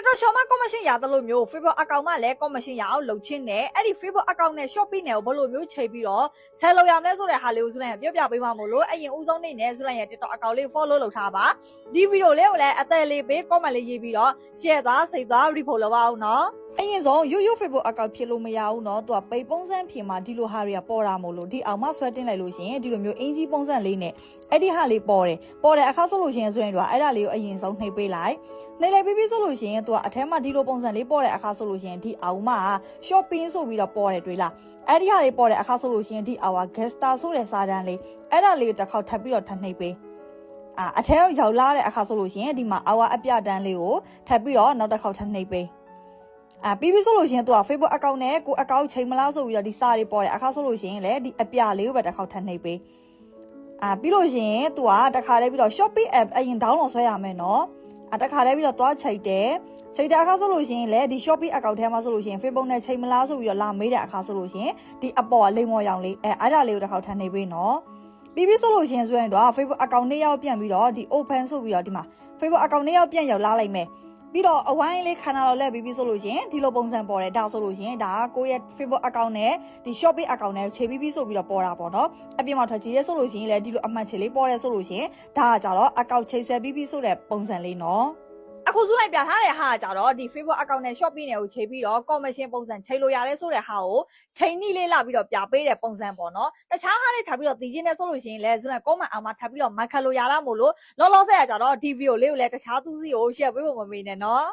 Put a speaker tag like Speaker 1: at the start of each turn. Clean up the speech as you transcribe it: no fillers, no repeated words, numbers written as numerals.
Speaker 1: တော်ရှော်မကော်မရှင်ရတယ်လို့မျိုး Facebook account မှာလည်းကော်မရှင်ရအောင်လုပ်ချင်းနဲ့အဲ့ဒီ Facebook account နဲ့ Shopee နဲ့ဘလို့မျိုးချိန်ပြီးတော့ဆယ်လို့ရမယ်ဆိုတဲ့ဟာလေးကိုဆိုလိုက်ပြောပြပေးပါမို့လို့အရင်ဦးဆုံးနေနဲ့ဆိုလိုက်ရ TikTok account လေး follow လုပ်ထားပါဒီဗီဒီယိုလေးကိုလည်းအသေးလေးပေး comment လေးရေးပြီးတော့ share သွားစိတ်သွား report လုပ်ပါအောင်နော်အရင်ဆုံးရိုးရိုး Facebook account ဖြစ်လို့မရဘူးเนาะသူကပိတ်ပုံစံဖြစ်မှာဒီလိုဟာတွေကပေါ်တာမို့လို့ဒီအောင်မှဆွဲတင်လိုက်လို့ရှိရင်ဒီလိုမျိုးအင်ကြီးပုံစံလေးနဲ့အဲ့ဒီဟာလေးပေါ်တဲ့အခါဆိုလို့ရှိရင်ဆိုရင်သူကအဲ့ဒါလေးကိုအရင်ဆုံးနှိပ်ပေးလိုက်နေလေပြီးဆိုလို့ရှိရင်သူကအထက်မှာဒီလိုပုံစံလေးပေါ်တဲ့အခါဆိုလို့ရှိရင်ဒီအောင်မှ shopping ဆိုပြီးတော့ပေါ်တယ်တွေ့လားအဲ့ဒီဟာလေးပေါ်တဲ့အခါဆိုလို့ရှိရင်ဒီအောင်က guesta ဆိုတဲ့စာတန်းလေးအဲ့ဒါလေးကိုတစ်ခေါက်ထပ်ပြီးတော့ထပ်နှိပ်ပေးအထက်ရောက်လာတဲ့အခါဆိုလို့ရှိရင်ဒီမှာအော်အပြတန်းလေးကိုထပ်ပြီးတော့နောက်တစ်ခေါက်ထပ်နှိပ်ပေးပြီးဆိုလို့ရှိရင်သူက Facebook account နဲ့ကို account ချိန်မလားဆိုပြီးတော့ဒီစာတွေပေါ်တယ်အခါဆိုလို့ရှိရင်လည်းဒီအပြလေးကိုပဲတစ်ခေါက်ထပ်နှိပ်ပေးပြီးလို့ရှိရင်သူကတစ်ခါတည်းပြီးတော့ Shopee app အရင် download ဆွဲရမယ်နော်တခါတည်းပြီးတော့သွားချိန်တဲ့အခါဆိုလို့ရှိရင်လည်းဒီ Shopee account ထဲမှာဆိုလို့ရှိရင် Facebook နဲ့ချိန်မလားဆိုပြီးတော့လာမေးတဲ့အခါဆိုလို့ရှိရင်ဒီအပေါ်ကလိမ္မော်ရောင်လေးအဲ့ဒါလေးကိုတစ်ခေါက်ထပ်နှိပ်ပေးနော်ပြီးဆိုလို့ရှိရင်ဆိုရင်တော့ Facebook account နဲ့ရောက်ပြန်ပြီးတော့ဒီ open ဆိုပြီးတော့ဒီမှာ Facebook account နဲ့ရောက်ပြန်ရောက်လာလိုက်မယ်ပြီးတော့အဝိုင်းလေးခဏတော့လဲပြီးဆိုလို့ရှိရင်ဒီလိုပုံစံပေါ်တယ်ဒါဆိုလို့ရှိရင်ဒါကိုယ့်ရဲ့ Facebook account နဲ့ဒီ Shopee account နဲ့ချိန်ပြီးဆိုပြီးတော့ပေါ်တာပေါ့နော်အပြင်မှာထွက်ကြည့်ရဲဆိုလို့ရှိရင်လည်းဒီလိုအမှတ်ချေလေးပေါ်ရဲဆိုလို့ရှိရင်ဒါကကြတော့ account ချိန်ဆက်ပြီးဆိုတဲ့ပုံစံလေးနော်အခုစုလိုက်ပြထားတဲ့ဟာကကြတော့ဒီ Facebook account နဲ့ Shopee နဲ့ကိုချိန်ပြီးတော့ commission ပုံစံချိန်လို့ရတယ်ဆိုတဲ့ဟာကိုချိန်နည်းလေးလာပြီးတော့ပြပေးတဲ့ပုံစံပေါ့နော်တခြားဟာတွေထပ်ပြီးတော့သိချင်းနဲ့ဆိုလို့ရှိရင်လည်းဇွန် comment အောင်မှာထပ်ပြီးတော့မှတ်ခတ်လို့ရတာမို့လို့လောလောဆယ်ကကြတော့ဒီဗီဒီယိုလေးကိုလည်းတခြားသူစီကို share ပေးဖို့မမေ့နဲ့နော်